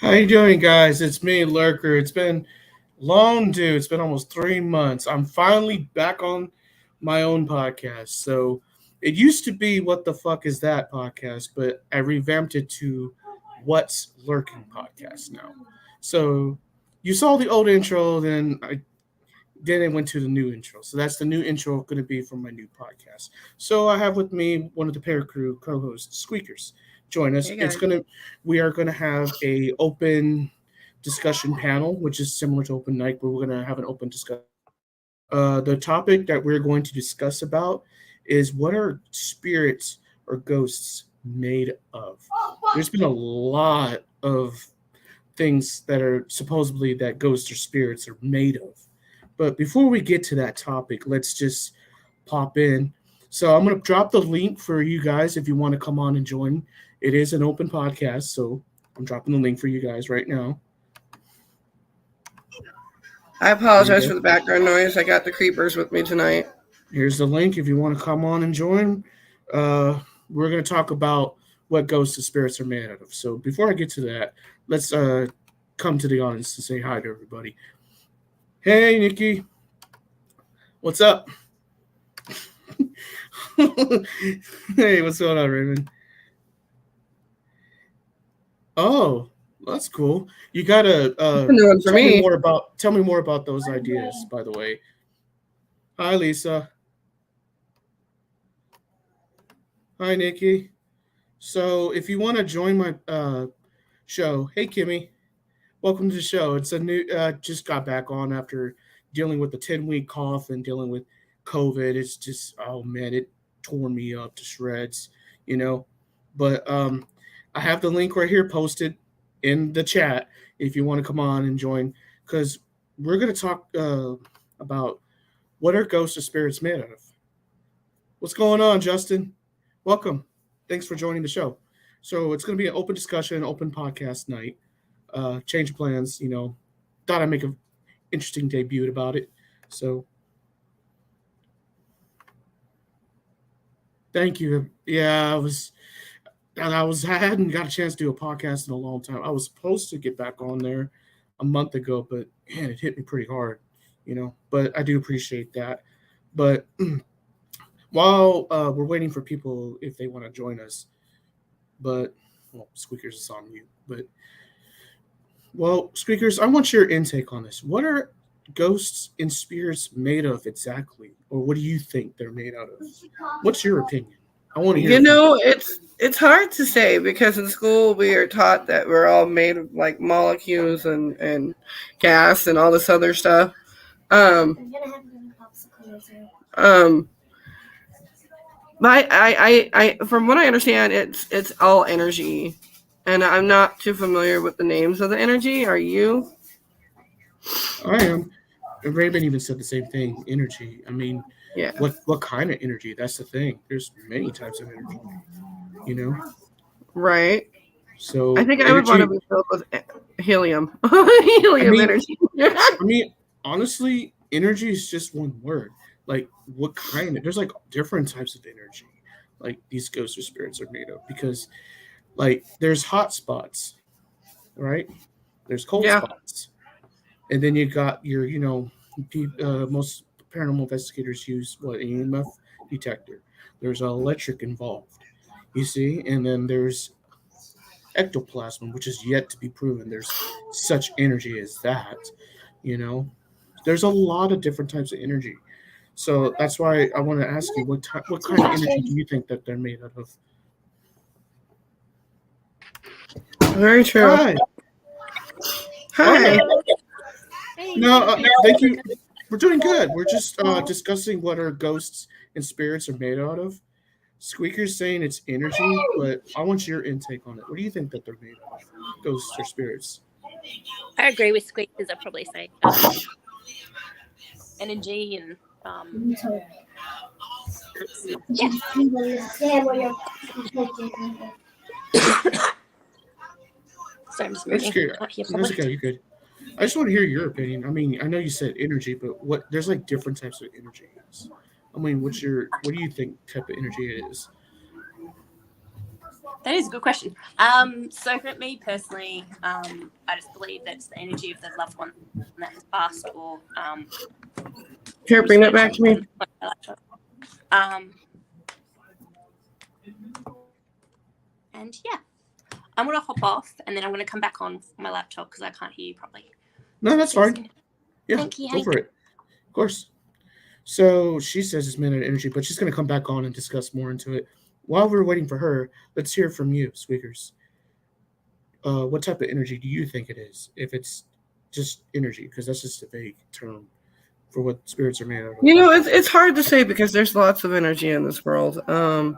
How you doing, guys? It's me, Lurker. It's been long, dude. It's been almost 3 months. I'm finally back on my own podcast. So it used to be "What the fuck is that" podcast, but I revamped it to "What's Lurking" podcast now. So you saw the old intro, then it went to the new intro. So that's the new intro going to be for my new podcast. So I have with me one of the pair crew co-hosts, Squeakers. Join us. Hey, guys. We are gonna have a open discussion panel, which is similar to open night, but we're gonna have an open discussion. The topic that we're going to discuss about is what are spirits or ghosts made of? There's been a lot of things that are supposedly that ghosts or spirits are made of. But before we get to that topic, let's just pop in. So I'm going to drop the link for you guys if you want to come on and join. It is an open podcast, so I'm dropping the link for you guys right now. I apologize for the background noise. I got the creepers with me tonight. Here's the link if you want to come on and join. We're going to talk about what ghosts and spirits are made out of. So before I get to that, let's come to the audience to say hi to everybody. Hey, Nikki. What's up? Hey, what's going on, Raymond? Oh, that's cool. You gotta tell me more about those ideas, by the way. Hi, Lisa. Hi, Nikki. So if you want to join my show, hey, Kimmy, welcome to the show. It's a new, just got back on after dealing with the 10-week cough and dealing with COVID. It's just, oh man, it tore me up to shreds, But I have the link right here posted in the chat if you want to come on and join, because we're going to talk about what are ghosts or spirits made out of. What's going on, Justin? Welcome. Thanks for joining the show. So it's going to be an open discussion, open podcast night. Change of plans, thought I'd make an interesting debut about it. So thank you. Yeah, I hadn't got a chance to do a podcast in a long time. I was supposed to get back on there a month ago, but man, it hit me pretty hard, but I do appreciate that. But while we're waiting for people if they want to join us, but Well, Squeakers is on mute, but well, Squeakers, I want your intake on this. What are ghosts and spirits made of exactly, or what do you think they're made out of? What's your opinion? I want to hear. It's hard to say because in school we are taught that we're all made of like molecules and gas and all this other stuff. But I from what I understand, it's all energy, and I'm not too familiar with the names of the energy. Are you? I am. And Raymond even said the same thing. Energy. I mean, Yeah. What kind of energy? That's the thing. There's many types of energy. You know. Right. So I think energy, I would want to be filled with helium. Helium energy. I mean, honestly, energy is just one word. Like, what kind? There's like different types of energy. Like these ghosts or spirits are made of because, like, there's hot spots, right? There's cold Yeah. spots, and then you got your, most paranormal investigators use what, an EMF detector. There's electric involved, you see, and then there's ectoplasm, which is yet to be proven. There's such energy as that, you know. There's a lot of different types of energy. So that's why I want to ask you, what kind of energy do you think that they're made out of? Very true. Hi. Hi. No, thank you. We're doing good. We're just discussing what our ghosts and spirits are made out of. Squeaker's saying it's energy, but I want your intake on it. What do you think that they're made out of? Ghosts or spirits? I agree with Squeakers. I'd probably say energy and yeah. Sorry, I'm just moving. That's okay. You're good. I just want to hear your opinion. I mean, I know you said energy, but there's like different types of energies. I mean, what do you think type of energy it is? That is a good question. So for me personally, I just believe that it's the energy of the loved one that has passed, or Here, bring that back to me. And yeah, I'm gonna hop off, and then I'm gonna come back on my laptop because I can't hear you properly. No, that's fine. Yeah, Thank you. go for it. Of course. So she says it's made out of energy, but she's going to come back on and discuss more into it. While we're waiting for her, let's hear from you, Squeakers. What type of energy do you think it is? If it's just energy, because that's just a vague term for what spirits are made out of. You know, it's hard to say because there's lots of energy in this world. I'm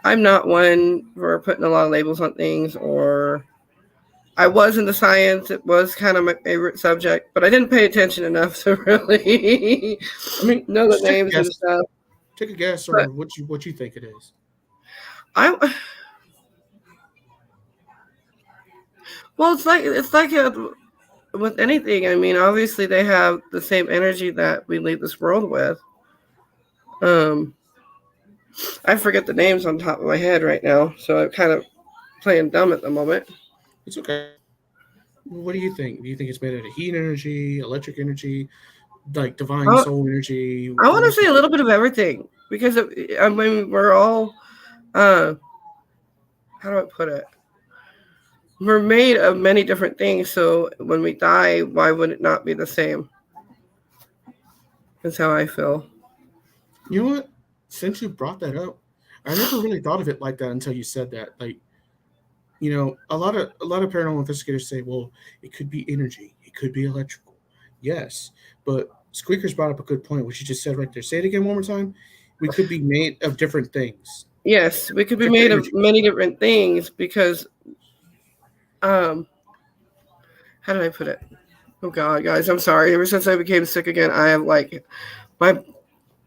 not one for putting a lot of labels on things, or I was into science. It was kind of my favorite subject, but I didn't pay attention enough to really know the names and stuff. Take a guess, or what you think it is. Well, it's like with anything. I mean, obviously they have the same energy that we leave this world with. I forget the names on top of my head right now, so I'm kind of playing dumb at the moment. It's okay. What do you think? Do you think it's made out of heat energy, electric energy, like divine soul energy? I want to say a little bit of everything because I mean we're all, how do I put it? We're made of many different things. So when we die, why would it not be the same? That's how I feel. You know what? Since you brought that up, I never really thought of it like that until you said that. Like, you know, a lot of paranormal investigators say, well, it could be energy, it could be electrical. Yes, but Squeakers brought up a good point, which you just said right there. Say it again one more time. We could be made of different things. Yes, we could be made of many different things because, how did I put it? Oh God, guys, I'm sorry. Ever since I became sick again, I have like my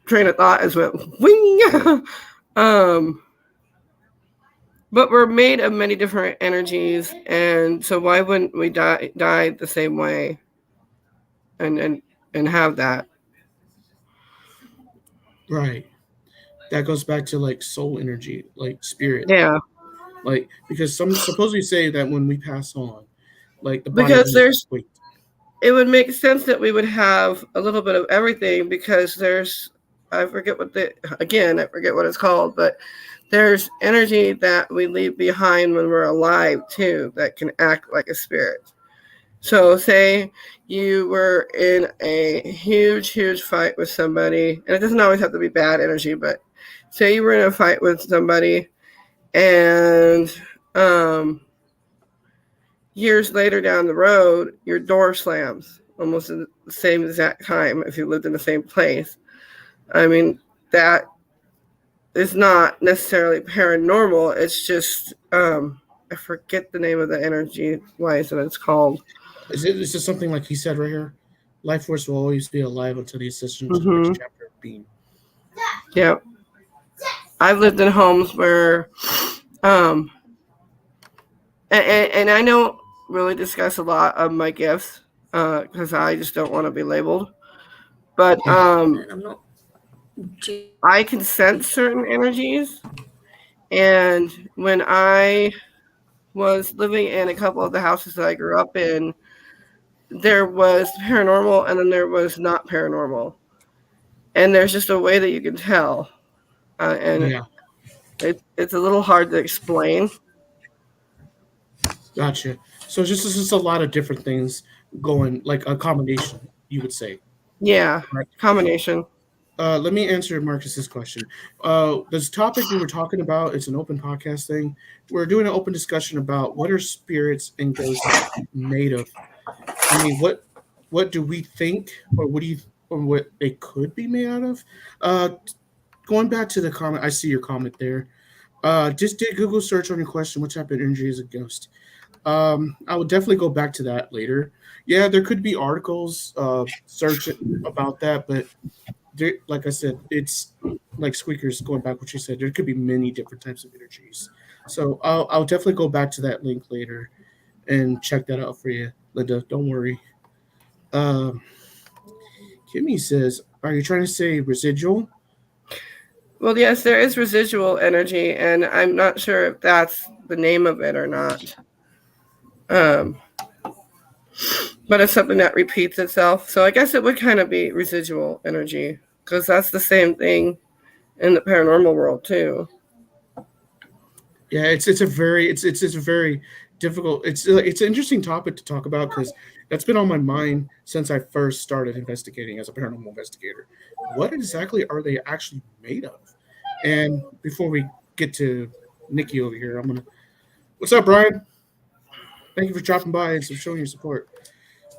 train of thought has went wing. But we're made of many different energies, and so why wouldn't we die the same way, and have that? Right. That goes back to like soul energy, like spirit. Yeah. Like because some supposedly say that when we pass on, like the body because it would make sense that we would have a little bit of everything because there's I forget what it's called, but there's energy that we leave behind when we're alive too that can act like a spirit. So say you were in a huge fight with somebody, and it doesn't always have to be bad energy, but say you were in a fight with somebody and years later down the road, your door slams almost at the same exact time if you lived in the same place. I mean, that is not necessarily paranormal. It's just, I forget the name of the energy. Why is it it's called? Is this something like he said right here? Life force will always be alive until the ascension to the Mm-hmm. next chapter of being. Yeah. I've lived in homes where, and I don't really discuss a lot of my gifts because I just don't want to be labeled. But I'm not. I can sense certain energies. And when I was living in a couple of the houses that I grew up in, there was paranormal and then there was not paranormal. And there's just a way that you can tell. And Yeah, it's a little hard to explain. gotcha. So it's just a lot of different things going, like a combination, you would say. Yeah, Right. combination. Let me answer Marcus's question. This topic we were talking about, it's an open podcast thing. We're doing an open discussion about what are spirits and ghosts made of. I mean, what do we think, or what they could be made out of? Going back to the comment, I see your comment there. Just did Google search on your question. What type of energy is a ghost? I would definitely go back to that later. Yeah, there could be articles, search about that, but there, like I said, it's like Squeakers. Going back what you said, there could be many different types of energies. So I'll definitely go back to that link later and check that out for you, Linda. Don't worry. Um, Kimmy says, "Are you trying to say residual?" Well, yes, there is residual energy, and I'm not sure if that's the name of it or not. But it's something that repeats itself. So I guess it would kind of be residual energy because that's the same thing in the paranormal world too. Yeah, it's a very it's a very difficult. It's an interesting topic to talk about because that's been on my mind since I first started investigating as a paranormal investigator. What exactly are they actually made of? And before we get to Nikki over here, I'm gonna. What's up, Brian? Thank you for dropping by and for showing your support.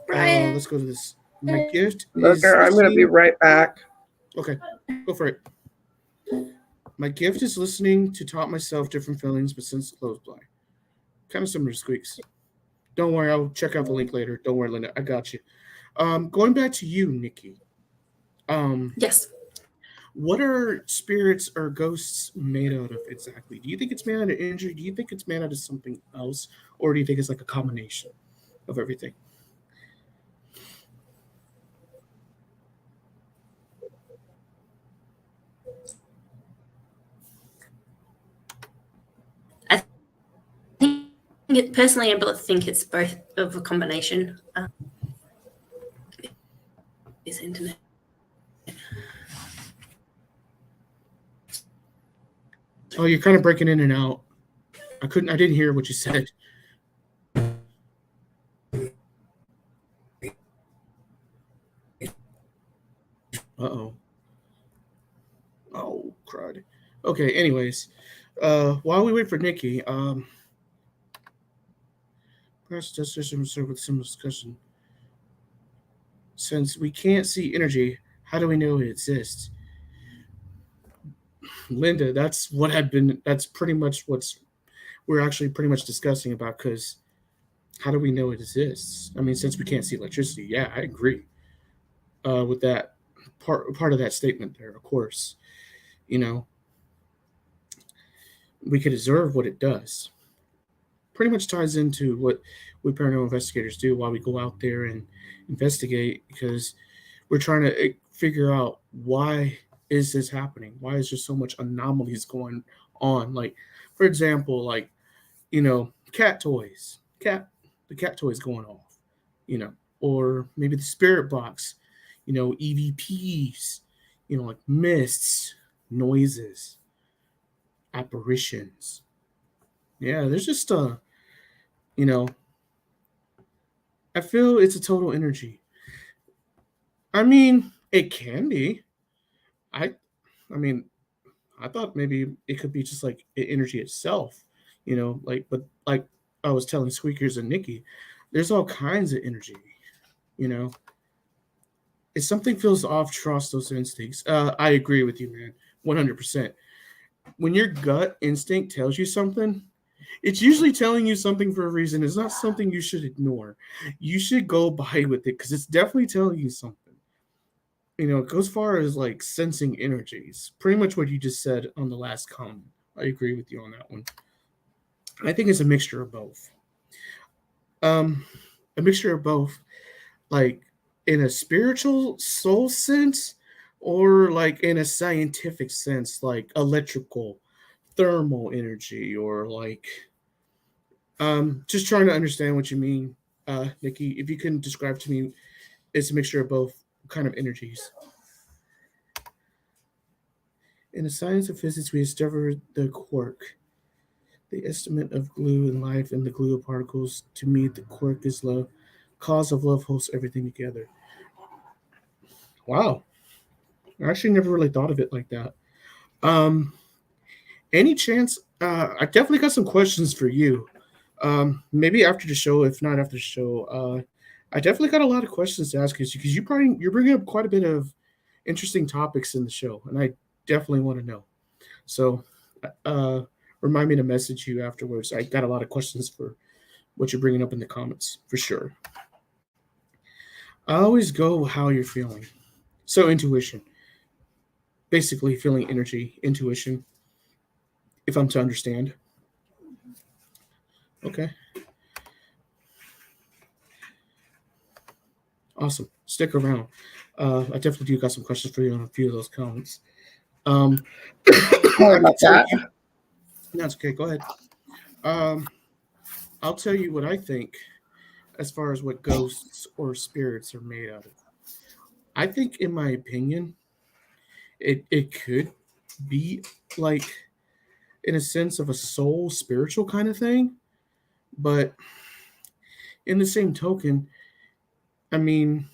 Let's go to this. My gift is Okay, I'm going to be right back. Okay, go for it. My gift is listening to taught myself different feelings, but since close blind. Kind of similar to Squeaks. Don't worry, I'll check out the link later. Don't worry, Linda, I got you. Going back to you, Nikki. Yes. What are spirits or ghosts made out of exactly? Do you think it's made out of energy? Do you think it's made out of something else? Or do you think it's like a combination of everything? Personally, I think it's both of a combination. This internet. Oh, you're kind of breaking in and out. I didn't hear what you said. Uh-oh. Oh, crud. Okay, anyways. While we wait for Nikki, perhaps just with some discussion. Since we can't see energy, how do we know it exists? Linda, that's pretty much what's we're actually pretty much discussing about because how do we know it exists? I mean, since we can't see electricity, yeah, I agree with that part of that statement there. Of course, you know, we could observe what it does. Pretty much ties into what we paranormal investigators do while we go out there and investigate because we're trying to figure out why is this happening? Why is there so much anomalies going on? Like, for example, like cat toys, the cat toys going off, or maybe the spirit box, EVPs, like mists, noises, apparitions. Yeah, there's just you know, I feel it's a total energy. I mean, it can be. I I mean, I thought maybe it could be just like energy itself, but like I was telling Squeakers and Nikki, there's all kinds of energy, you know. If something feels off, trust those instincts. I agree with you, man, 100%. When your gut instinct tells you something, it's usually telling you something for a reason. It's not something you should ignore. You should go by with it because it's definitely telling you something. It goes far as like sensing energies. Pretty much what you just said on the last comment. I agree with you on that one. I think it's a mixture of both. Um, a mixture of both, like in a spiritual soul sense, or like in a scientific sense, like electrical, thermal energy, or like just trying to understand what you mean, Nikki. If you can describe to me, it's a mixture of both kind of energies. In the science of physics, we discovered the quark, the estimate of glue in life and the glue of particles. To me, the quark is love. Cause of love holds everything together. Wow. I actually never really thought of it like that. Um, any chance? I definitely got some questions for you. Maybe after the show, if not after the show. I definitely got a lot of questions to ask you because you're bringing up quite a bit of interesting topics in the show, and I definitely want to know. So, uh, remind me to message you afterwards. I got a lot of questions for what you're bringing up in the comments for sure. I always go how you're feeling. So intuition, basically feeling energy, intuition. If I'm to understand. Okay, awesome. Stick around. I definitely do got some questions for you on a few of those comments. Um, Sorry I can about tell that. you. That's okay. Go ahead. Um, I'll tell you what I think as far as what ghosts or spirits are made out of. I think, in my opinion, it could be like in a sense of a soul spiritual kind of thing, but in the same token, I mean,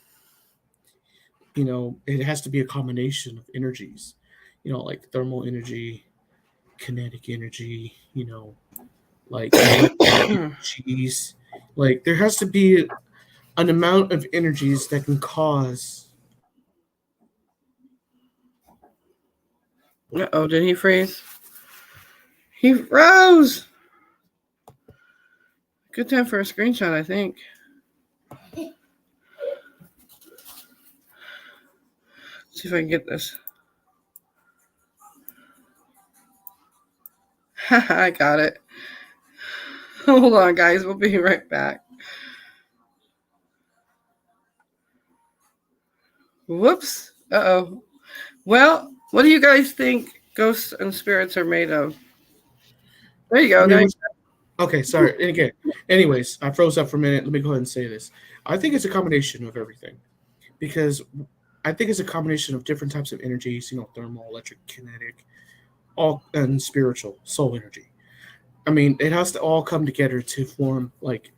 it has to be a combination of energies, like thermal energy, kinetic energy, like energies. Like there has to be an amount of energies that can cause. Uh-oh, did he freeze? He froze! Good time for a screenshot, I think. See if I can get this. I got it. Hold on, guys. We'll be right back. Whoops. Uh-oh. Well, what do you guys think ghosts and spirits are made of? There you go. I mean, There you okay, sorry. And again, anyways, I froze up for a minute. Let me go ahead and say this. I think it's a combination of everything because I think it's a combination of different types of energies, thermal, electric, kinetic, all and spiritual, soul energy. I mean, it has to all come together to form like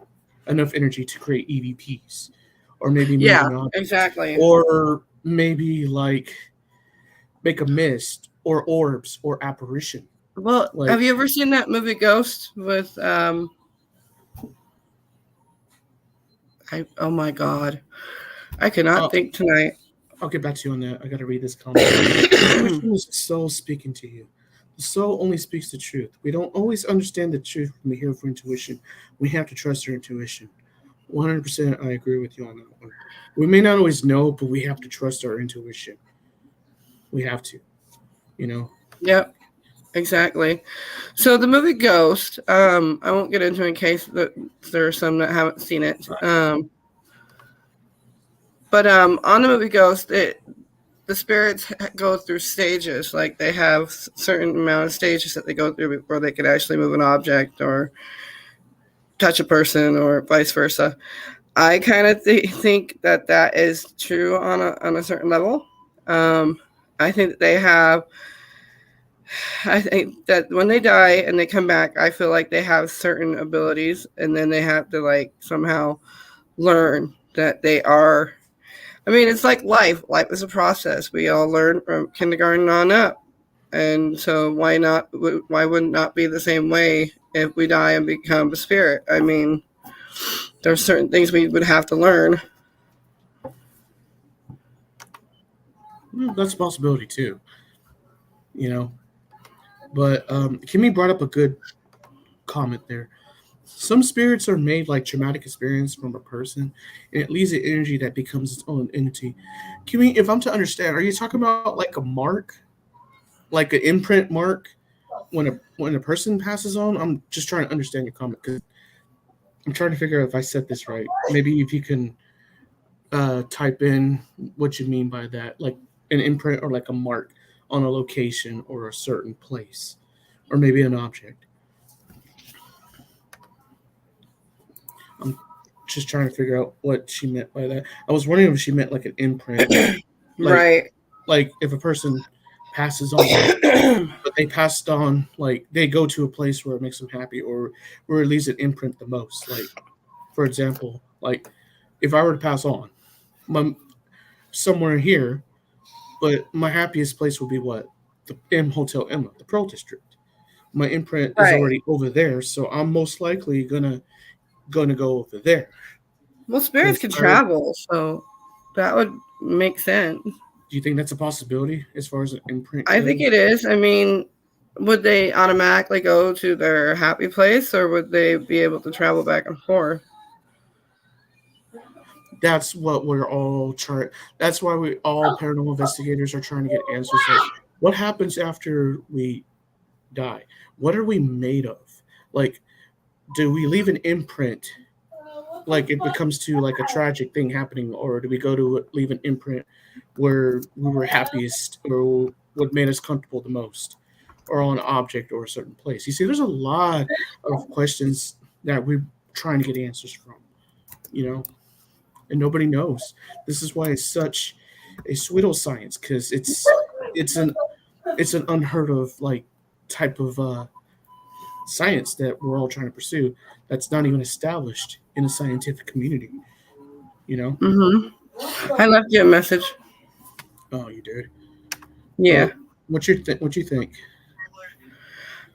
enough energy to create EVPs or maybe Yeah, moving objects exactly. or maybe like make a mist or orbs or apparition. Well, Like, have you ever seen that movie Ghost with oh my god. I cannot think tonight. I'll get back to you on that. I got to read this comment. Which one is the soul speaking to you? The soul only speaks the truth. We don't always understand the truth when we hear for intuition. We have to trust our intuition. 100%, I agree with you on that one. We may not always know, but we have to trust our intuition. We have to, Yep, exactly. So the movie Ghost, I won't get into it in case that there are some that haven't seen it. But on the movie Ghost, the spirits go through stages. Like they have certain amount of stages that they go through before they can actually move an object or touch a person or vice versa. I kind of think that is true on a certain level. I think that they have. I think that when they die and they come back, I feel like they have certain abilities, and then they have to like somehow learn that they are. I mean, it's like life. Life is a process. We all learn from kindergarten on up, and so why not? Why would not be the same way if we die and become a spirit? I mean, there's certain things we would have to learn. That's a possibility too. You know, but Kimmy brought up a good comment there. Some spirits are made like traumatic experience from a person, and it leaves an energy that becomes its own entity. Kimmy, if I'm to understand, are you talking about like a mark, like an imprint mark, when a person passes on? I'm just trying to understand your comment because I'm trying to figure out if I said this right. Maybe if you can type in what you mean by that, like an imprint or like a mark on a location or a certain place, or maybe an object. I'm just trying to figure out what she meant by that. I was wondering if she meant like an imprint, like, Right. like if a person passes on, but they passed on, like they go to a place where it makes them happy or where it leaves an imprint the most. Like, for example, like if I were to pass on, my somewhere here, but my happiest place would be what? The M Hotel Emma, the Pearl District. My imprint is Right. already over there, so I'm most likely gonna go over there. Well, spirits can travel, so that would make sense. Do you think that's a possibility as far as an imprint I think it is. I mean, would they automatically go to their happy place, or would they be able to travel back and forth? That's what we're all trying. That's why we all paranormal investigators are trying to get answers. Like, what happens after we die? What are we made of? Like, do we leave an imprint? Like it becomes to like a tragic thing happening, or do we go to leave an imprint where we were happiest or what made us comfortable the most, or on an object or a certain place? You see, there's a lot of questions that we're trying to get answers from, you know, and nobody knows. This is why it's such a swiddle science because it's an it's an unheard of like type of science that we're all trying to pursue that's not even established in a scientific community, you know. I left you a message. Oh, you did? Yeah. Well, what you think?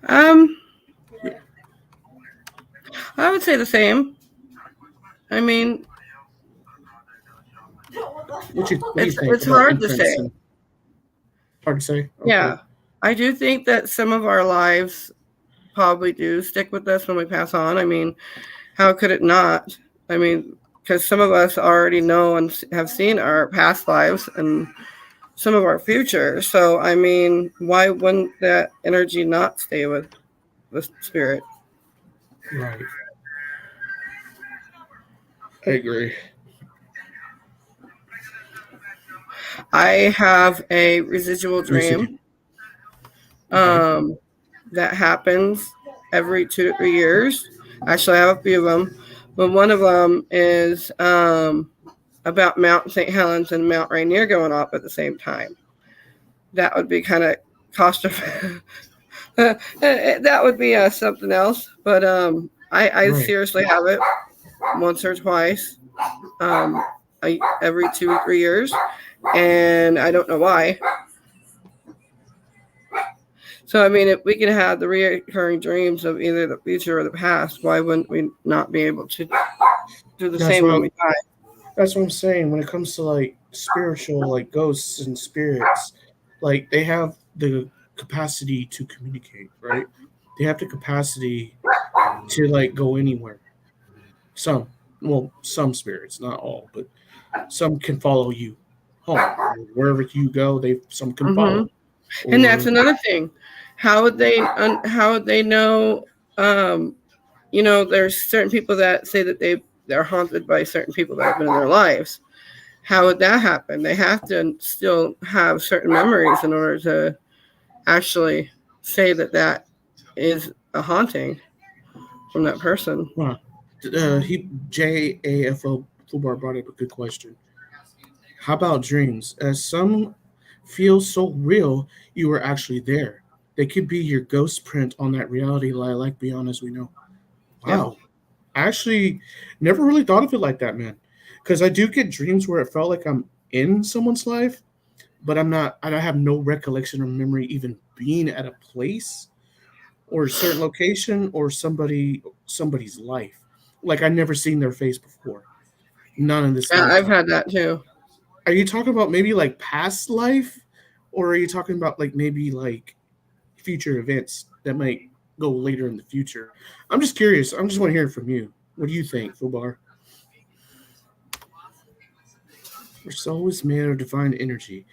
Yeah. I would say the same. I mean, what do you think? It's hard to say. Hard to say. Okay. Yeah, I do think that some of our lives probably do stick with us when we pass on. I mean, how could it not? I mean, because some of us already know and have seen our past lives and some of our future. So, I mean, why wouldn't that energy not stay with the spirit? Right. I agree. I have a residual dream that happens every 2 to 3 years. Actually, I have a few of them, but one of them is about Mount St. Helens and Mount Rainier going off at the same time. That would be kind of cost effective. That would be something else, but I right. Seriously have it once or twice every 2 or 3 years, and I don't know why. So, I mean, if we can have the recurring dreams of either the future or the past, why wouldn't we not be able to do the same when we die? That's what I'm saying. When it comes to, like, spiritual, like, ghosts and spirits, like, they have the capacity to communicate, right? They have the capacity to, like, go anywhere. Some spirits, not all, but some can follow you home. Wherever you go, some can follow. And that's another thing. How would they know? You know, there's certain people that say that they're haunted by certain people that have been in their lives. How would that happen? They have to still have certain memories in order to actually say that is a haunting from that person. Wow. JAFO Fubar brought up a good question. How about dreams? Some feel so real you were actually there. They could be your ghost print on that reality lie like beyond as we know. Yep. Wow. I actually never really thought of it like that, man. Because I do get dreams where it felt like I'm in someone's life, but I'm not. I have no recollection or memory even being at a place or a certain location or somebody's life. Like I never seen their face before. None in this Yeah, I've lifetime. had that too. Are you talking about maybe like past life, or are you talking about like maybe like future events that might go later in the future? I'm just curious. I'm just want to hear it from you. What do you think, Fubar? Our soul is made of divine energy.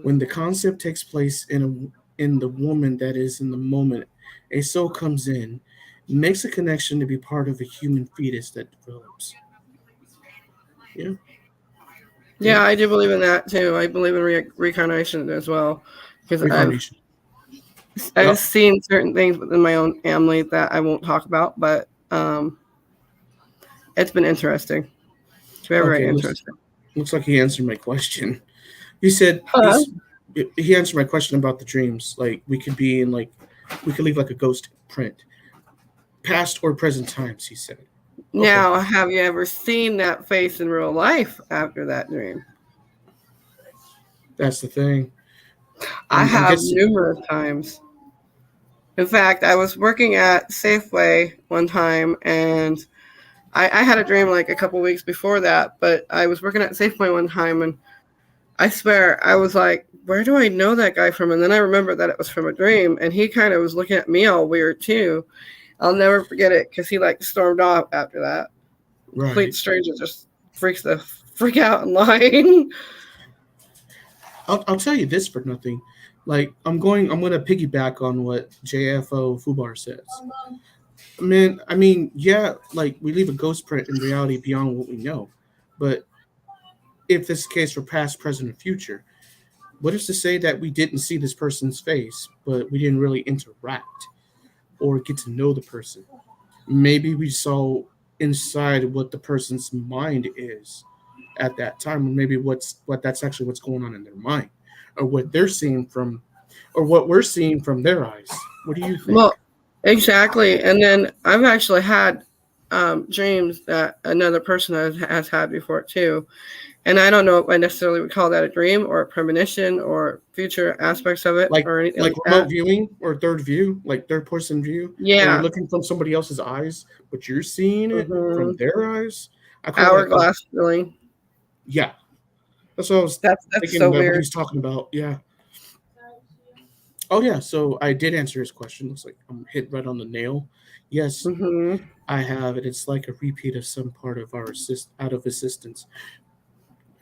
When the concept takes place in the woman that is in the moment, a soul comes in, makes a connection to be part of a human fetus that develops. Yeah, Yeah, yeah. I do believe in that too. I believe in reincarnation as well, because Reincarnation. I've Yep. seen certain things within my own family that I won't talk about, but it's been interesting. Very, very Okay. interesting. Looks like he answered my question. He said Huh? he answered my question about the dreams. Like we could be in like we could leave like a ghost print, past or present times. He said. Okay, Now, have you ever seen that face in real life after that dream? that's the thing. I I'm have guessing. numerous times. In fact, I was working at Safeway one time, and I had a dream like a couple weeks before that, but I was working at Safeway one time, and I swear I was like, where do I know that guy from? And then I remembered that it was from a dream, and he kind of was looking at me all weird too. I'll never forget it because he like stormed off after that. Complete Right. stranger just freak out in line. I'll tell you this for nothing. Like I'm gonna piggyback on what JFO Fubar says. Man, I mean, yeah, like we leave a ghost print in reality beyond what we know. But if this is the case for past, present, and future, what is to say that we didn't see this person's face, but we didn't really interact or get to know the person? Maybe we saw inside what the person's mind is at that time, or maybe what that's actually what's going on in their mind, or what they're seeing from, or what we're seeing from their eyes. What do you think? Well, exactly. And then I've actually had dreams that another person has had before too. And I don't know if I necessarily would call that a dream or a premonition or future aspects of it or anything Like like remote that. viewing or third view, like third person view, where you're Yeah. looking from somebody else's eyes, but you're seeing it from Mm-hmm. their eyes. I call that Hourglass feeling. yeah. That's what I was That's thinking so that what weird. he's talking about. Yeah. Oh yeah. So I did answer his question. Looks like I'm hit right on the nail. Yes, Mm-hmm. I have it. It's like a repeat of some part of our out of assistance.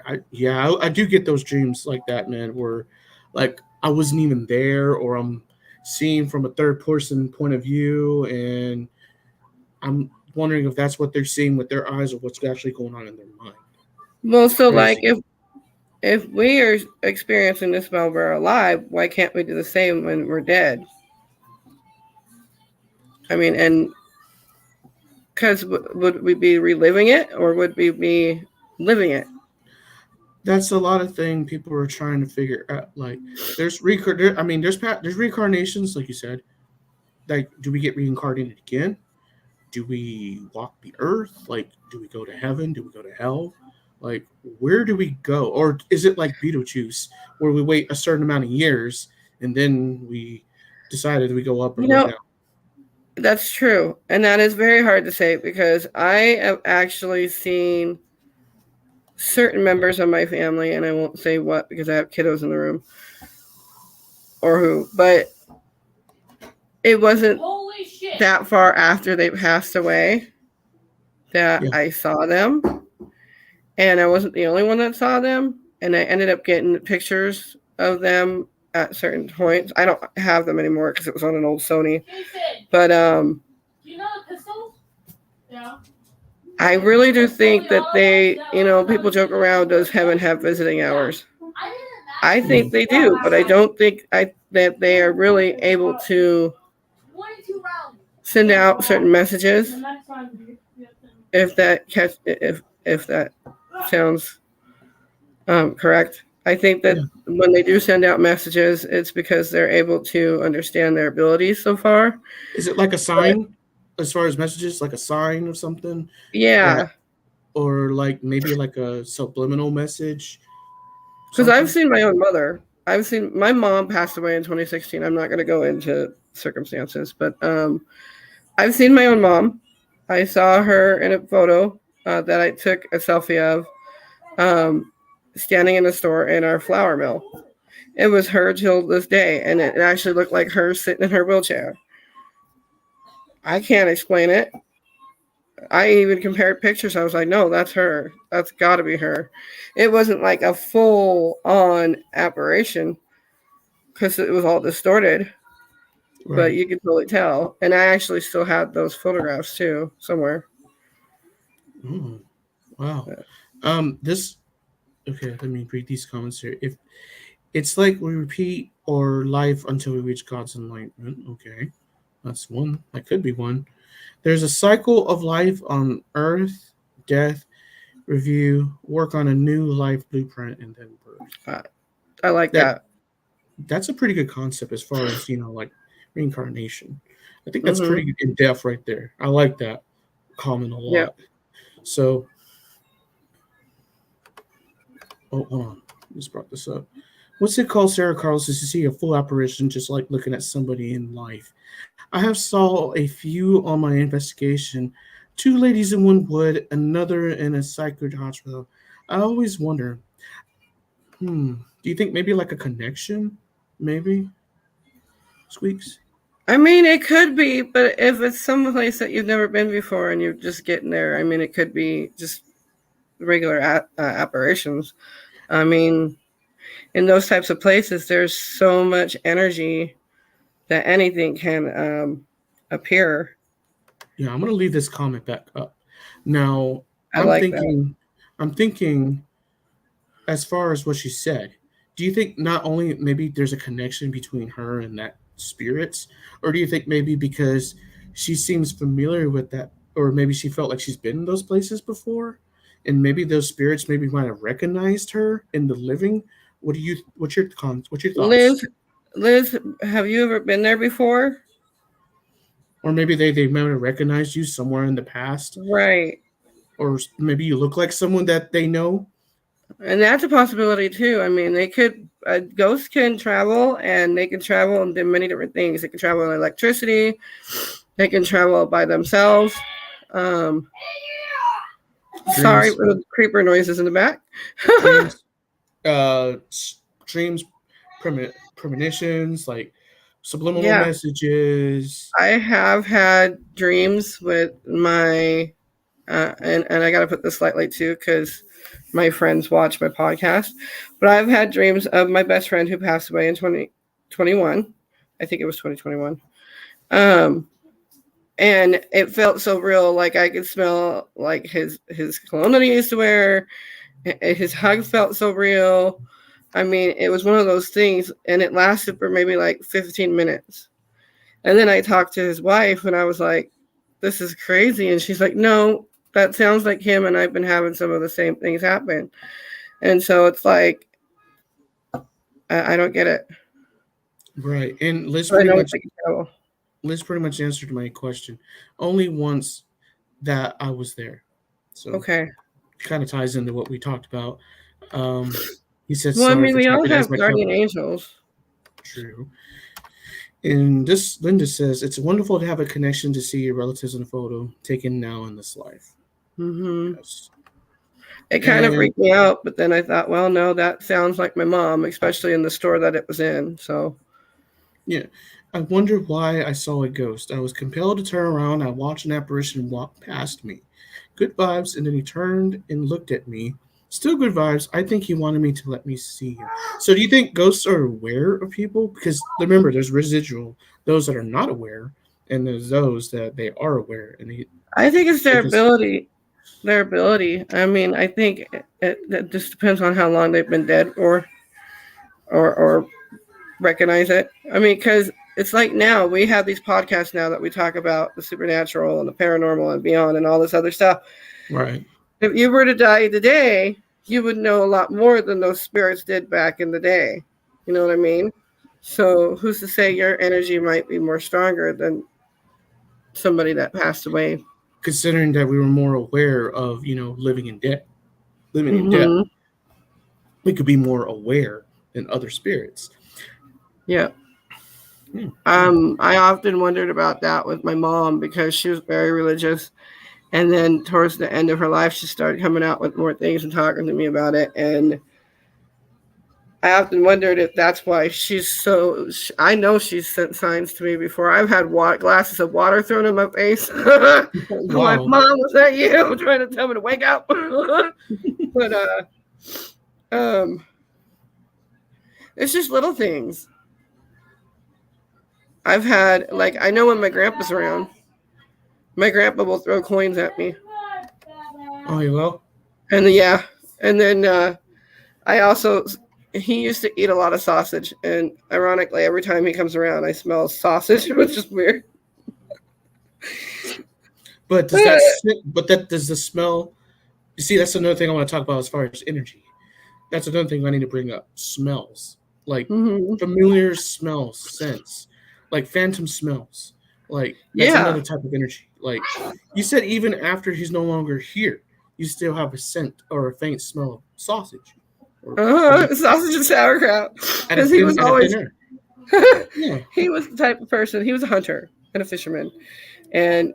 I do get those dreams like that, man, where like I wasn't even there, or I'm seeing from a third person point of view, and I'm wondering if that's what they're seeing with their eyes or what's actually going on in their mind. Well, so like Crazy. if we are experiencing this while we're alive, why can't we do the same when we're dead? I mean, and because would we be reliving it or would we be living it? That's a lot of thing people are trying to figure out. Like, I mean, there's reincarnations, like you said. Like, do we get reincarnated again? Do we walk the earth? Like, do we go to heaven? Do we go to hell? Like, where do we go? Or is it like Beetlejuice, where we wait a certain amount of years and then we decided we go up or You go know, down? that's true. And that is very hard to say because I have actually seen certain members of my family, and I won't say what because I have kiddos in the room or who, but it wasn't that far after they passed away that Yeah. I saw them. And I wasn't the only one that saw them. And I ended up getting pictures of them at certain points. I don't have them anymore because it was on an old Sony. But Do you know the pistols? Yeah. I really do think that they, people joke around, does heaven have visiting hours? I think they do, but I don't think that they are really able to send out certain messages. If that sounds correct. I think that Yeah. when they do send out messages, it's because they're able to understand their abilities so far. Is it like a sign as far as messages, like a sign or something that, Yeah, or like maybe like a subliminal message, because I've something? seen my own mother. I've seen my mom passed away in 2016. I'm not going to go into circumstances, but I've seen my own mom. I saw her in a photo that I took a selfie of, standing in a store in our flour mill. It was her till this day, and it actually looked like her sitting in her wheelchair. I can't explain it. I even compared pictures. I was like, no, that's her. That's got to be her. It wasn't like a full on apparition because it was all distorted, but Right. you could totally tell. And I actually still had those photographs too somewhere. Oh, wow. This okay. Let me read these comments here. If it's like we repeat our life until we reach God's enlightenment. Okay, that's one. That could be one. There's a cycle of life on Earth, death, review, work on a new life blueprint, and then birth. I like That that. that's a pretty good concept as far as like reincarnation. I think that's Mm-hmm. pretty in depth right there. I like that comment a Yeah. lot. So, oh, hold on, just brought this up. What's it called, Sarah Carlos? Is to see a full apparition, just like looking at somebody in life. I have saw a few on my investigation. Two ladies in one wood, another in a psychic hospital. I always wonder, do you think maybe like a connection? Maybe? Squeaks? I mean, it could be, but if it's some place that you've never been before and you're just getting there, I mean, it could be just regular apparitions. I mean, in those types of places, there's so much energy that anything can appear. Yeah, I'm gonna leave this comment back up. Now, I I'm like that. thinking I'm thinking as far as what she said, do you think not only maybe there's a connection between her and that spirits, or do you think maybe because she seems familiar with that, or maybe she felt like she's been in those places before, and maybe those spirits maybe might have recognized her in the living? What's your thoughts? Liz, Liz, have you ever been there before? Or maybe they might have recognized you somewhere in the past, Right. or maybe you look like someone that they know. And that's a possibility too. I mean, they could, ghosts can travel and they can travel and do many different things. They can travel in electricity, they can travel by themselves. Um, Sorry Dreams, for the creeper noises in the back. dreams, dreams, premonitions, like subliminal Yeah, messages. I have had dreams with my, and I got to put this slightly too because my friends watch my podcast, but I've had dreams of my best friend who passed away in 2021. I think it was 2021. And it felt so real. Like I could smell like his cologne that he used to wear. His hug felt so real. I mean, it was one of those things, and it lasted for maybe like 15 minutes. And then I talked to his wife, and I was like, "This is crazy." And she's like, "No, that sounds like him." And I've been having some of the same things happen. And so it's like, I don't get it. Right, and But I know it's like trouble. Liz pretty much answered my question. Only once that I was there, so Okay. kind of ties into what we talked about. He said, Well, I "Sorry mean, for we all typing as have my guardian cover." angels. True. And this Linda says it's wonderful to have a connection to see your relatives in a photo taken now in this life. Mm-hmm. Yes. It kind of And freaked me out, but then I thought, well, no, that sounds like my mom, especially in the store that it was in. So, yeah, I wonder why I saw a ghost. I was compelled to turn around. I watched an apparition walk past me. Good vibes, and then he turned and looked at me. Still good vibes. I think he wanted me to let me see him. So, do you think ghosts are aware of people? Because remember, there's residual, those that are not aware, and there's those that they are aware, and I think it's they their just ability. Their ability. I mean, I think it just depends on how long they've been dead or recognize it. I mean, because it's like now we have these podcasts now that we talk about the supernatural and the paranormal and beyond and all this other stuff. right. If you were to die today, you would know a lot more than those spirits did back in the day. You know what I mean? So who's to say your energy might be more stronger than somebody that passed away? Considering that we were more aware of, living in death, Mm-hmm. we could be more aware than other spirits. Yeah. I often wondered about that with my mom because she was very religious. And then towards the end of her life, she started coming out with more things and talking to me about it. And I often wondered if that's why she's so. I know she's sent signs to me before. I've had glasses of water thrown in my face. I'm like, Mom, was that you? I'm trying to tell me to wake up. But it's just little things. I've had, like, I know when my grandpa's around, my grandpa will throw coins at me. Oh, you will? And yeah. And then he used to eat a lot of sausage. And ironically, every time he comes around, I smell sausage, which is weird. But does the smell, you see, that's another thing I want to talk about as far as energy. That's another thing I need to bring up. Smells. Like familiar smells, scents. Like phantom smells. Like that's another type of energy. Like you said, even after he's no longer here, you still have a scent or a faint smell of sausage. Sausage and sauerkraut. Because he was always he was the type of person. He was a hunter and a fisherman, and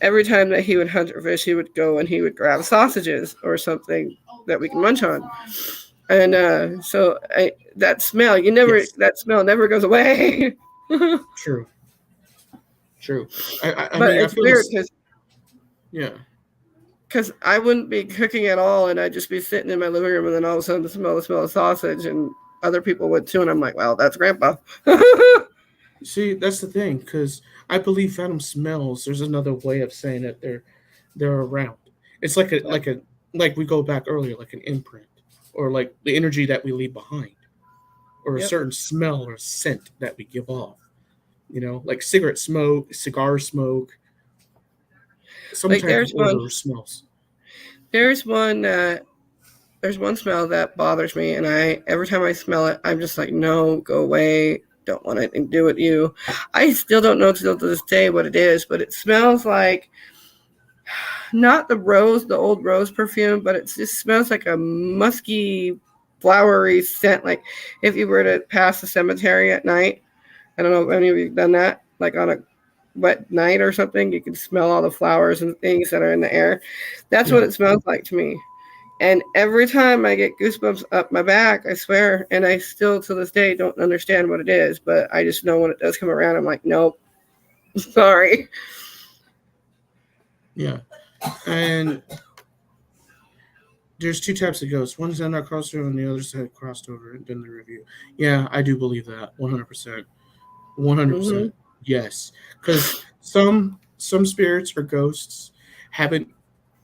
every time that he would hunt or fish, he would go and he would grab sausages or something that we can munch on. And so that smell, that smell never goes away. True. I but mean, it's weird because because I wouldn't be cooking at all, and I'd just be sitting in my living room, and then all of a sudden the smell of sausage, and other people would too, and I'm like, well, that's Grandpa. See, that's the thing, because I believe phantom smells. There's another way of saying that they're around. It's like like we go back earlier, like an imprint, or like the energy that we leave behind, or a certain smell or scent that we give off. Like cigarette smoke, cigar smoke. Some type of odor smells. There's one smell that bothers me, and every time I smell it, I'm just like, no, go away. Don't want anything to do with you. I still don't know till to this day what it is, but it smells like not the old rose perfume, but it just smells like a musky, flowery scent. Like if you were to pass the cemetery at night, I don't know if any of you have done that, like on a wet night or something, you can smell all the flowers and things that are in the air. That's what it smells like to me. And every time I get goosebumps up my back, I swear, and I still to this day don't understand what it is, but I just know when it does come around, I'm like, nope, sorry. Yeah. And there's two types of ghosts. One's that not crossed over and the other's that crossed over and done the review. Yeah, I do believe that 100%. 100%. Yes. Because some spirits or ghosts haven't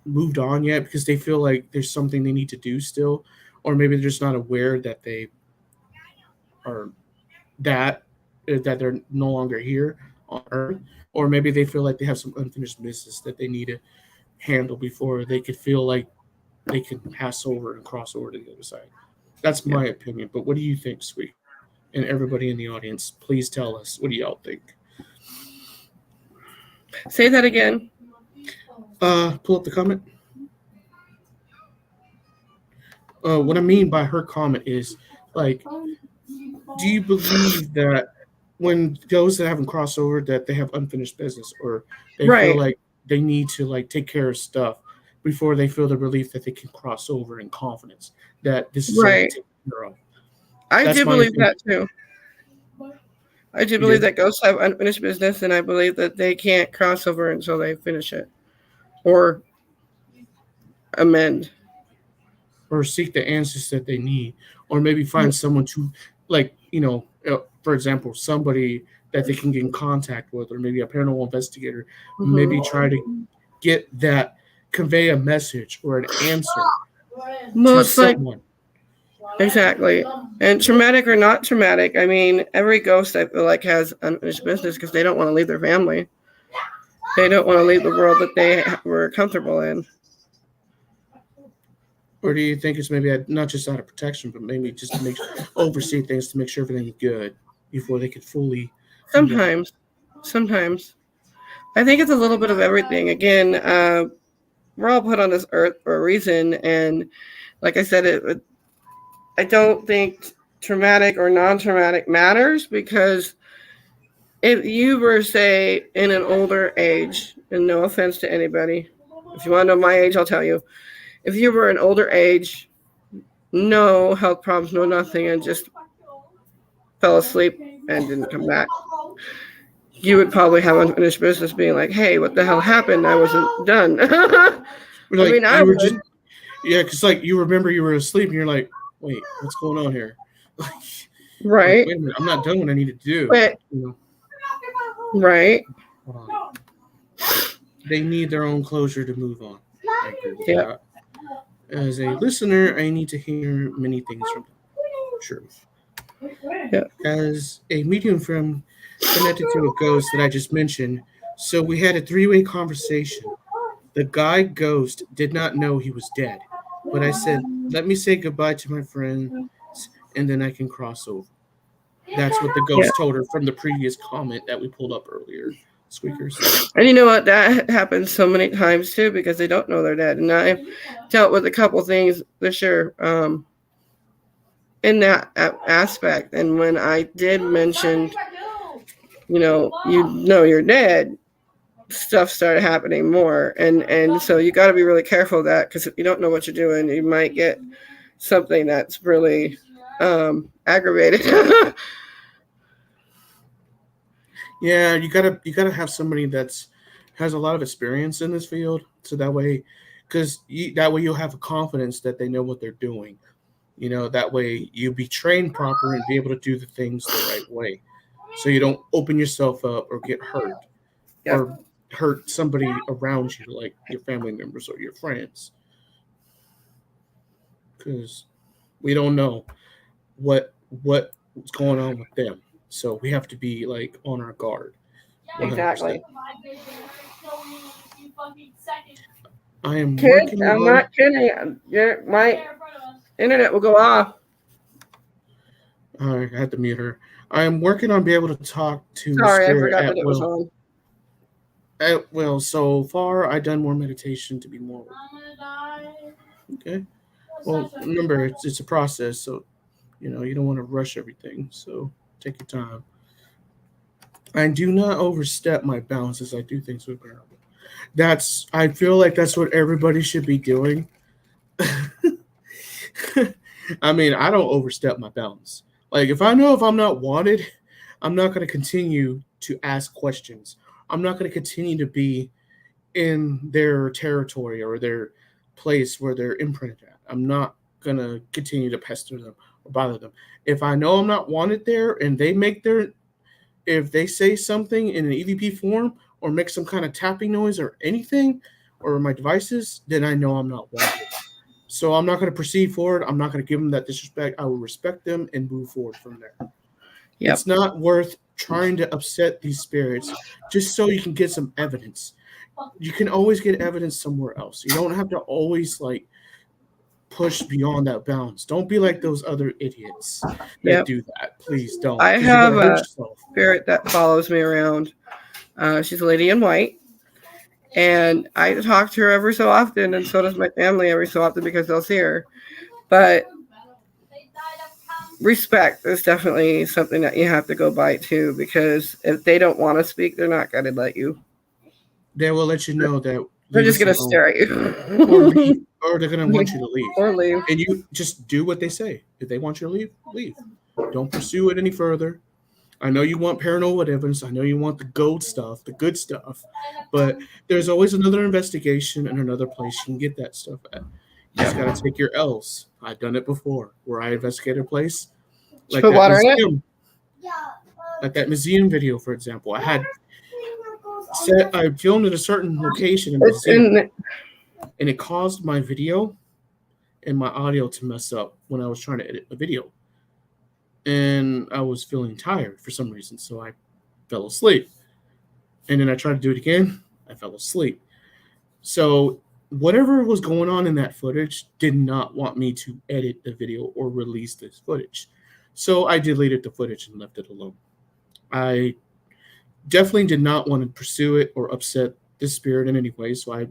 moved on yet because they feel like there's something they need to do still, or maybe they're just not aware that they are that they're no longer here on Earth, or maybe they feel like they have some unfinished business that they need to handle before they could feel like they can pass over and cross over to the other side. That's my opinion. But what do you think, Sweet? And everybody in the audience, please tell us, what do y'all think? Say that again. Pull up the comment. What I mean by her comment is, like, do you believe that when those that haven't crossed over that they have unfinished business, or they feel like they need to like take care of stuff before they feel the relief that they can cross over in confidence that this is taken care of? I do believe that too. I do believe that ghosts have unfinished business, and I believe that they can't cross over until they finish it or amend or seek the answers that they need, or maybe find someone to, like, for example, somebody that they can get in contact with, or maybe a paranormal investigator, maybe try to convey a message or an answer to someone. Exactly. And traumatic or not traumatic, I mean, every ghost I feel like has unfinished business because they don't want to leave their family. They don't want to leave the world that they were comfortable in. Or do you think it's maybe not just out of protection, but maybe just to oversee things to make sure everything is good before they could fully? Sometimes. I think it's a little bit of everything. Again, we're all put on this earth for a reason, and like I said, I don't think traumatic or non-traumatic matters, because if you were, say, in an older age, and no offense to anybody, if you want to know my age, I'll tell you. If you were an older age, no health problems, no nothing, and just fell asleep and didn't come back, you would probably have unfinished business being like, hey, what the hell happened? I wasn't done. Like, I mean, I would. Yeah, because like you remember you were asleep and you're like, wait, what's going on here? Right. Like, wait a minute, I'm not done what I need to do. But, right. They need their own closure to move on. Yeah. As a listener, I need to hear many things from them. Sure. Yeah. As a medium from connected to a ghost that I just mentioned, so we had a 3-way conversation. The guy ghost did not know he was dead, but I said, let me say goodbye to my friends, and then I can cross over. That's what the ghost told her from the previous comment that we pulled up earlier. Squeakers. And you know what? That happens so many times too, because they don't know they're dead. And I've dealt with a couple things this year in that aspect. And when I did mention, you're dead, stuff started happening more. And so you got to be really careful of that, because if you don't know what you're doing, you might get something that's really aggravated. Yeah, you gotta have somebody that's has a lot of experience in this field, so that way, that way you'll have a confidence that they know what they're doing. That way you'll be trained proper and be able to do the things the right way, so you don't open yourself up or get hurt or hurt somebody around you, like your family members or your friends, because we don't know what's going on with them. So we have to be like on our guard. 100%. Exactly. I am Kids, I'm not kidding. My internet will go off. I had to mute her. I am working on being able to talk to Sorry, I Spirit forgot at that it was on. At will. So far, I've done more meditation to be more. Okay. Well, remember, it's a process, so you don't want to rush everything. So take your time. I do not overstep my bounds as I do things with paranormal. I feel like that's what everybody should be doing. I mean, I don't overstep my bounds. Like, if I know if I'm not wanted, I'm not going to continue to ask questions. I'm not going to continue to be in their territory or their place where they're imprinted at. I'm not going to continue to pester them or bother them. If I know I'm not wanted there and if they say something in an EVP form or make some kind of tapping noise or anything or my devices, then I know I'm not wanted. So I'm not going to proceed forward. I'm not going to give them that disrespect. I will respect them and move forward from there. Yep. It's not worth trying to upset these spirits just so you can get some evidence. You can always get evidence somewhere else. You don't have to always push beyond that bounds. Don't be like those other idiots that do that. Please don't. I have a spirit that follows me around. She's a lady in white. And I talk to her every so often, and so does my family every so often because they'll see her. But respect is definitely something that you have to go by too, because if they don't want to speak, they're not going to let you. They will let you know that they're just going to stare at you. or they're going to want you to leave. Or leave. And you just do what they say. If they want you to leave, leave. Don't pursue it any further. I know you want paranormal evidence. I know you want the gold stuff, the good stuff. But there's always another investigation and another place you can get that stuff at. You just got to take your L's. I've done it before where I investigated a place. Like put water in it? Like that museum video, for example. I filmed at a certain location in the museum, and it caused my video and my audio to mess up when I was trying to edit the video. And I was feeling tired for some reason, so I fell asleep. And then I tried to do it again. I fell asleep. So whatever was going on in that footage did not want me to edit the video or release this footage. So I deleted the footage and left it alone. I definitely did not want to pursue it or upset the spirit in any way, so I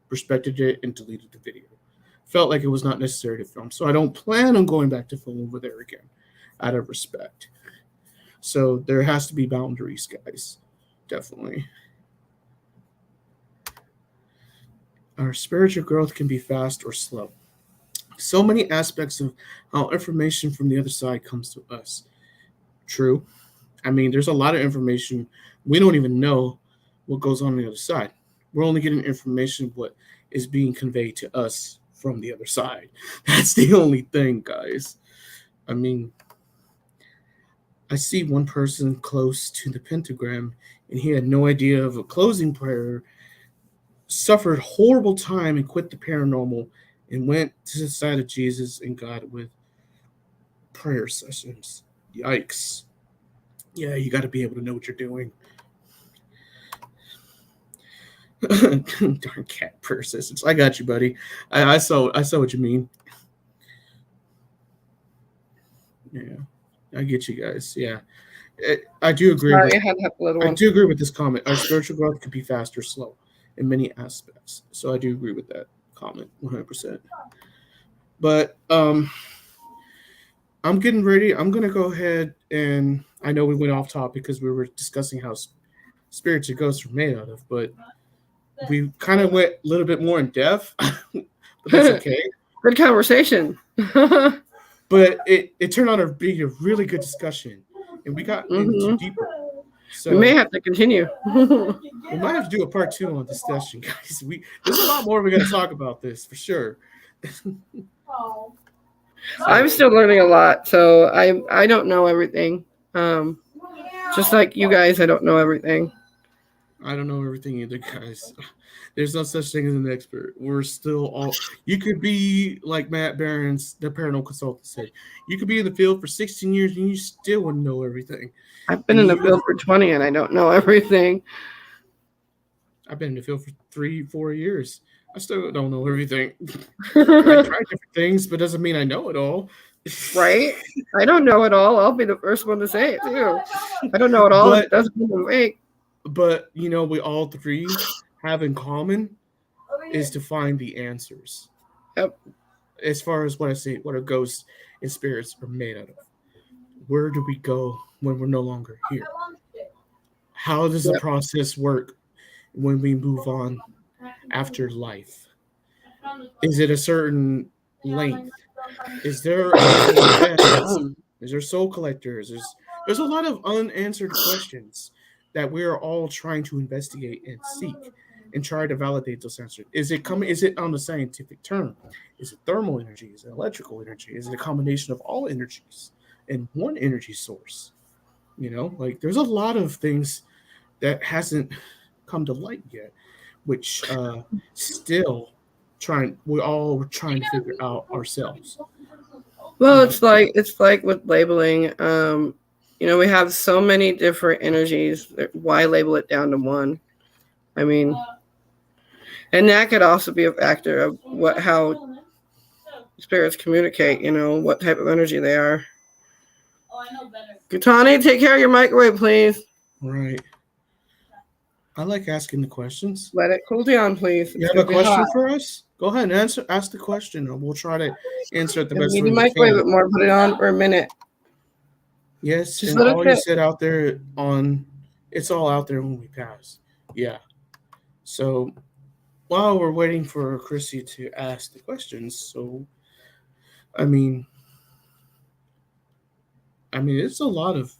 respected it and deleted the video. Felt like it was not necessary to film, so I don't plan on going back to film over there again, out of respect. So there has to be boundaries, guys. Definitely. Our spiritual growth can be fast or slow. So many aspects of how information from the other side comes to us. True. I mean, there's a lot of information we don't even know what goes on the other side. We're only getting information what is being conveyed to us from the other side. That's the only thing, guys. I mean, I see one person close to the pentagram, and he had no idea of a closing prayer, suffered horrible time, and quit the paranormal, and went to the side of Jesus and God with prayer sessions. Yikes. Yeah, you got to be able to know what you're doing. Darn cat prayer sessions. I got you, buddy. I saw what you mean. Yeah, I get you guys. Yeah, I do agree. Sorry, I do agree with this comment. Our spiritual growth could be fast or slow in many aspects. So I do agree with that comment 100%. But I'm getting ready. I'm gonna go ahead, and I know we went off topic because we were discussing how spirits and ghosts are made out of, but we kind of went a little bit more in depth. But that's okay. Good conversation. But it turned out to be a really good discussion, and we got into deeper. So we may have to continue. We might have to do a part 2 on this session, guys. There's a lot more we're going to talk about this for sure. I'm still learning a lot, so I don't know everything. Just like you guys, I don't know everything. I don't know everything either, guys. There's no such thing as an expert. We're still all. You could be like Matt Barron's, the paranormal consultant, said. You could be in the field for 16 years and you still wouldn't know everything. I've been in the field for 20 and I don't know everything. I've been in the field for 3-4 years. I still don't know everything. I try different things, but doesn't mean I know it all. Right? I don't know it all. I'll be the first one to say it too. I don't know it all. It doesn't mean I'm fake. But we all three have in common is to find the answers. Yep. As far as what I say, what our ghosts and spirits are made out of. Where do we go when we're no longer here? How does the process work when we move on after life? Is it a certain length? Is there soul collectors? There's a lot of unanswered questions that we are all trying to investigate and seek and try to validate those answers. Is it on the scientific term? Is it thermal energy? Is it electrical energy? Is it a combination of all energies in one energy source? There's a lot of things that hasn't come to light yet, which still we're all trying to figure out ourselves. Well, it's like with labeling. We have so many different energies. Why label it down to one? I mean, and that could also be a factor of how spirits communicate. What type of energy they are. Oh, I know better. Gutani, take care of your microwave, please. Right. I like asking the questions. Let it cool down, please. You have a question for us? Go ahead and ask the question, and we'll try to answer it the best way we can. Microwave it more. Put it on for a minute. Yes, just and all you said out there it's all out there when we pass. Yeah. So while we're waiting for Chrissy to ask the questions, it's a lot of.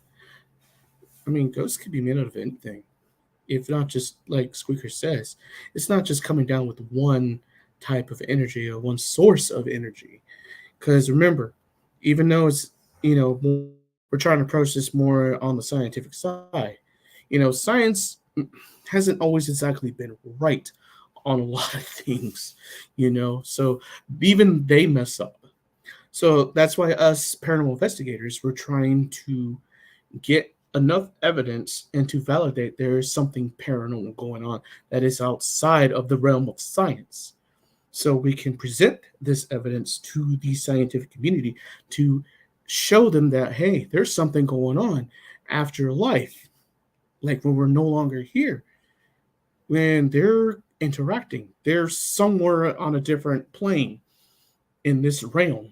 Ghosts could be made out of anything. If not just like Squeaker says, it's not just coming down with one type of energy or one source of energy. Because remember, even though it's, we're trying to approach this more on the scientific side, science hasn't always exactly been right on a lot of things, so even they mess up. So that's why us paranormal investigators, we're trying to get enough evidence and to validate there is something paranormal going on that is outside of the realm of science. so we can present this evidence to the scientific community to show them that, hey, there's something going on after life, like when we're no longer here. When they're interacting, they're somewhere on a different plane in this realm,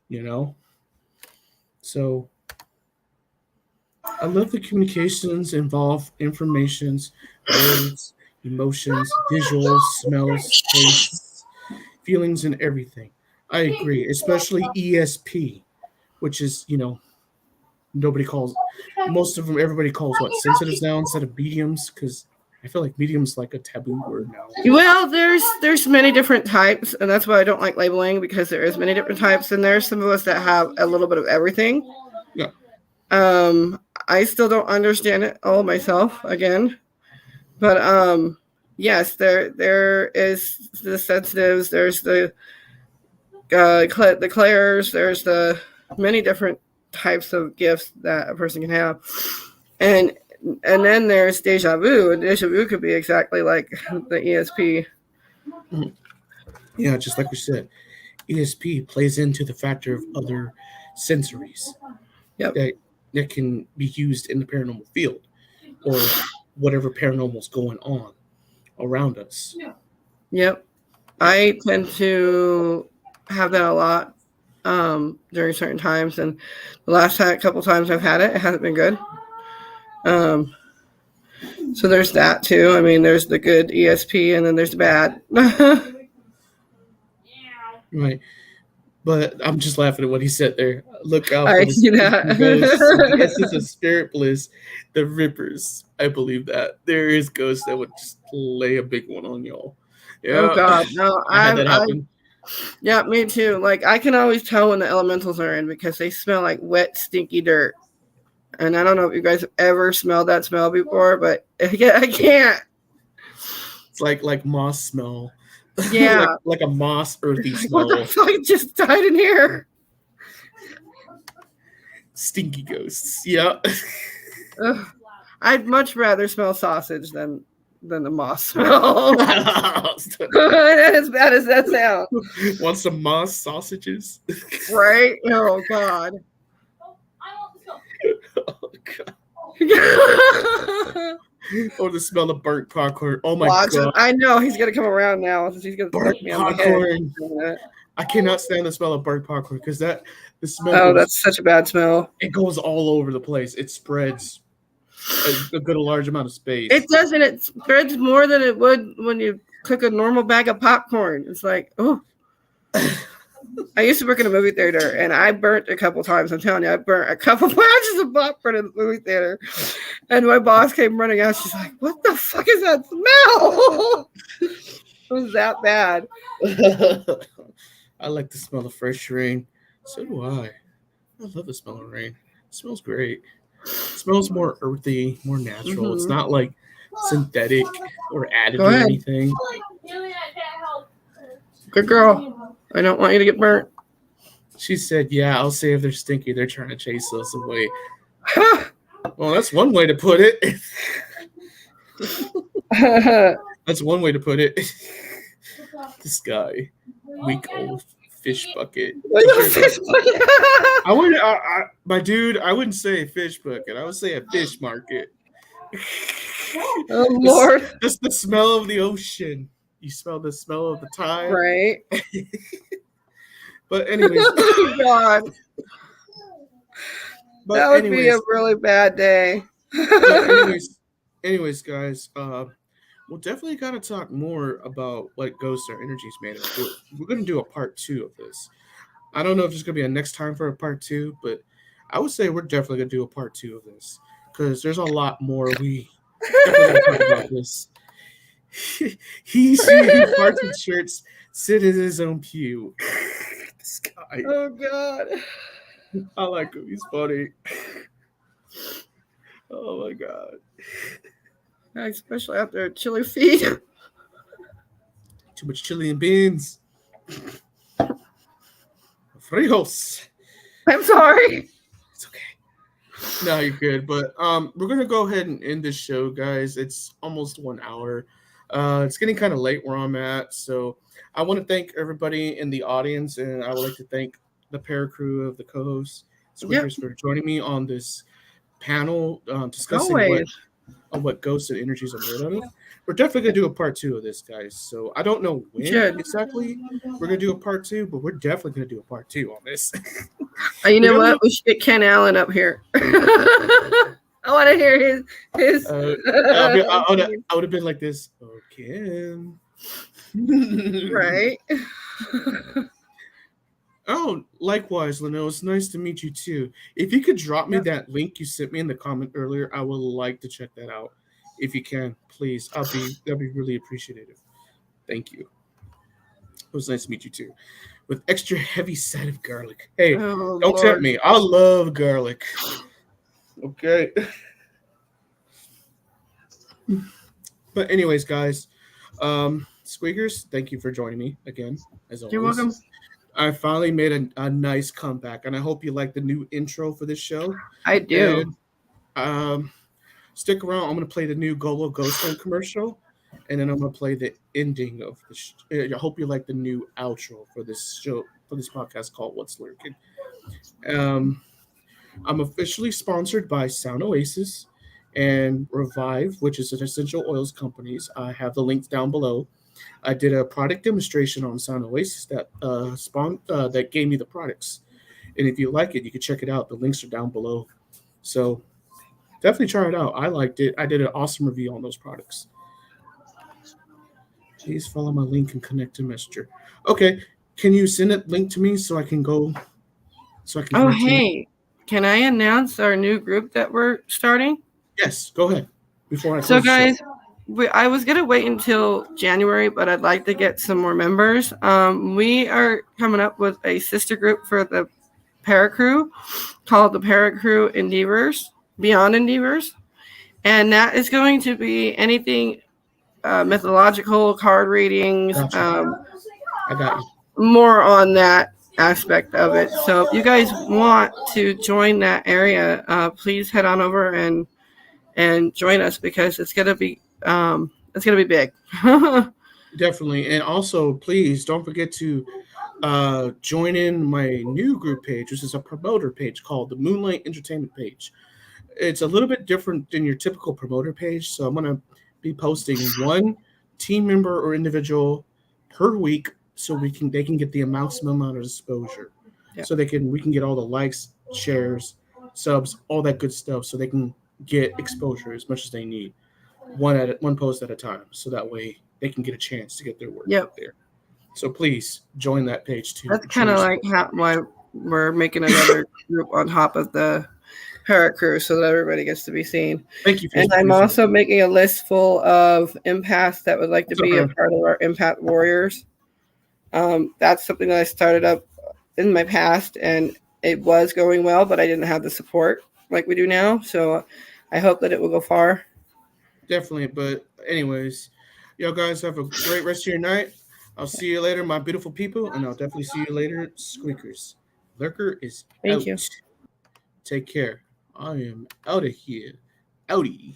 you know? So I love the communications involve informations, words, emotions, visuals, smells, tastes, feelings, and everything. I agree, especially ESP, which is, nobody calls, most of them, everybody calls what, sensitives now instead of mediums, because I feel like medium's like a taboo word now. Well, there's many different types, and that's why I don't like labeling, because there is many different types, and there's some of us that have a little bit of everything. Yeah. I still don't understand it all myself again, but yes, there is the sensitives, there's the clairs, there's the many different types of gifts that a person can have, and then there's deja vu, and deja vu could be exactly like the ESP. Yeah, just like we said, ESP plays into the factor of other sensories. Yep. That can be used in the paranormal field or whatever paranormal's going on around us. Yep. I tend to have that a lot during certain times, and the last couple times I've had it hasn't been good. So there's that too. I mean, there's the good ESP, and then there's the bad. Right. But I'm just laughing at what he said there. Look out I for see that. the essence of spirit bliss, the rippers. I believe that. There is ghosts that would just lay a big one on y'all. Yeah. Oh God, no! I had that happen. Yeah, me too. Like, I can always tell when the elementals are in because they smell like wet, stinky dirt. And I don't know if you guys have ever smelled that smell before, but I can't. It's like moss smell. Yeah. like a moss earthy smell. What the fuck just died in here? Stinky ghosts. Yeah. I'd much rather smell sausage than the moss smell. As bad as that sounds. Want some moss sausages? Right? Oh God. Oh God. Or the smell of burnt popcorn. Oh my God. I know he's gonna come around now since he's gonna burnt me on popcorn. My head. I cannot stand the smell of burnt popcorn because the smell. Oh, that's such a bad smell. It goes all over the place. It spreads a good large amount of space. It doesn't. It spreads more than it would when you cook a normal bag of popcorn. It's like, oh. I used to work in a movie theater, and I burnt a couple times. I'm telling you, I burnt a couple batches of popcorn in the movie theater. And my boss came running out. She's like, "What the fuck is that smell?" It was that bad. I like the smell of fresh rain. So do I. I love the smell of rain. It smells great. It smells more earthy, more natural. Mm-hmm. It's not like synthetic or added or anything. Good girl. I don't want you to get burnt. She said, yeah, I'll say if they're stinky, they're trying to chase us away. Well, that's one way to put it. That's one way to put it. This guy, weak old fish bucket. My dude, I wouldn't say a fish bucket. I would say a fish market. Oh, Lord. That's the smell of the ocean. You smell the smell of the tide. Right. But anyways. Oh, God. That would be a really bad day. anyways, guys, we'll definitely got to talk more about what ghosts are energies made of. We're going to do a part 2 of this. I don't know if there's going to be a next time for a part 2, but I would say we're definitely going to do a part 2 of this because there's a lot more we definitely talk about this. He farts in shirts, sit in his own pew. This guy. Oh, God. I like him. He's funny. Oh, my God. Especially after a chili feed. Too much chili and beans. Frijos. I'm sorry. It's okay. No, you're good. But we're gonna go ahead and end this show, guys. It's almost 1 hour. It's getting kind of late where I'm at, so I want to thank everybody in the audience, and I would like to thank the para crew of the co-hosts, Squeakers, for joining me on this panel discussing what ghosts and energies are made out of. We're definitely going to do a part 2 of this, guys. So I don't know when exactly we're going to do a part 2, but we're definitely going to do a part 2 on this. You know what? We should get Ken Allen up here. I want to hear his. I would have been like this. Oh, Ken. Right. Oh, likewise, Leno. It's nice to meet you too. If you could drop me that link you sent me in the comment earlier, I would like to check that out. If you can, please. That'd be really appreciative. Thank you. It was nice to meet you too. With extra heavy side of garlic. Hey, don't tempt me. I love garlic. Okay. But anyways, guys, Squeakers, thank you for joining me again, as always. You're welcome. I finally made a nice comeback, and I hope you like the new intro for this show. I do. And, stick around. I'm going to play the new Golo Ghostland commercial, and then I'm going to play the ending of the show. I hope you like the new outro for this show, for this podcast called What's Lurkin. I'm officially sponsored by Sound Oasis and Revive, which is an essential oils companies. I have the links down below. I did a product demonstration on Sound Oasis that that gave me the products. And if you like it, you can check it out. The links are down below. So definitely try it out. I liked it. I did an awesome review on those products. Please follow my link and connect to Messenger. Okay. Can you send that link to me so I can go? Oh, hey. Can I announce our new group that we're starting? Yes, go ahead. Before I So, guys, I was going to wait until January, but I'd like to get some more members. We are coming up with a sister group for the Para Crew called the Para Crew Endeavors, Beyond Endeavors. And that is going to be anything mythological, card readings. Gotcha. I got you. More on that aspect of it. So if you guys want to join that area, please head on over and join us, because it's gonna be big. Definitely. And also, please don't forget to join in my new group page, which is a promoter page called the Moonlight Entertainment page. It's a little bit different than your typical promoter page, so I'm gonna be posting one team member or individual per week, so they can get the maximum amount of exposure. Yeah. So we can get all the likes, shares, subs, all that good stuff, so they can get exposure as much as they need, one post at a time, so that way they can get a chance to get their work out there. So please join that page too. That's kind of like why we're making another group on top of the Para Crew, so that everybody gets to be seen. Thank you. And I'm also making a list full of empaths that would like to be a part of our Empath Warriors. That's something that I started up in my past, and it was going well, but I didn't have the support like we do now. So I hope that it will go far. Definitely. But anyways, y'all guys have a great rest of your night. I'll see you later, my beautiful people, and I'll definitely see you later, Squeakers. Lurker is out. Thank you. Take care. I am out of here. Outie.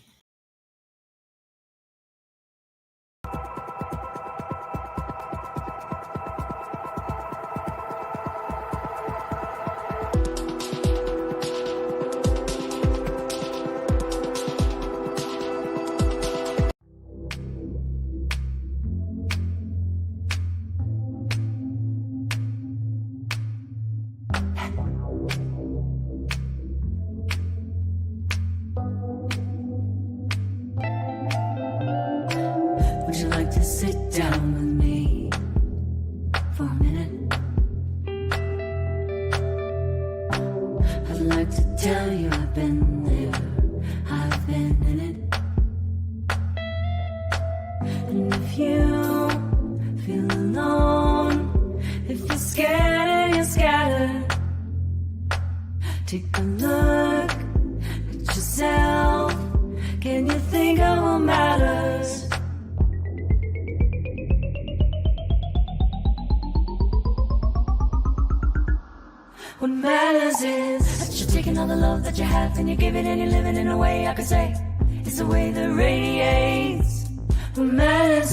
Would you like to sit down with me for a minute? I'd like to tell you I've been there, I've been in it. And if you feel alone, if you're scared and you're scattered, take a look at yourself. Can you think of what matters? What matters is that you're taking all the love that you have and you're giving and you're living in a way I could say it's the way that radiates. What matters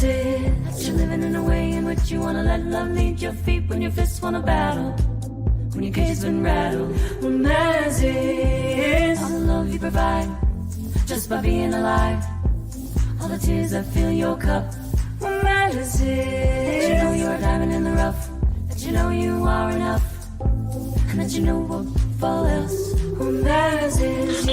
that you wanna let love lead your feet when your fists wanna battle, when your cage's been rattled. Romance is all the love you provide, just by being alive. All the tears that fill your cup. Romance is that you know you're a diamond in the rough, that you know you are enough, and that you know above all else. Romance is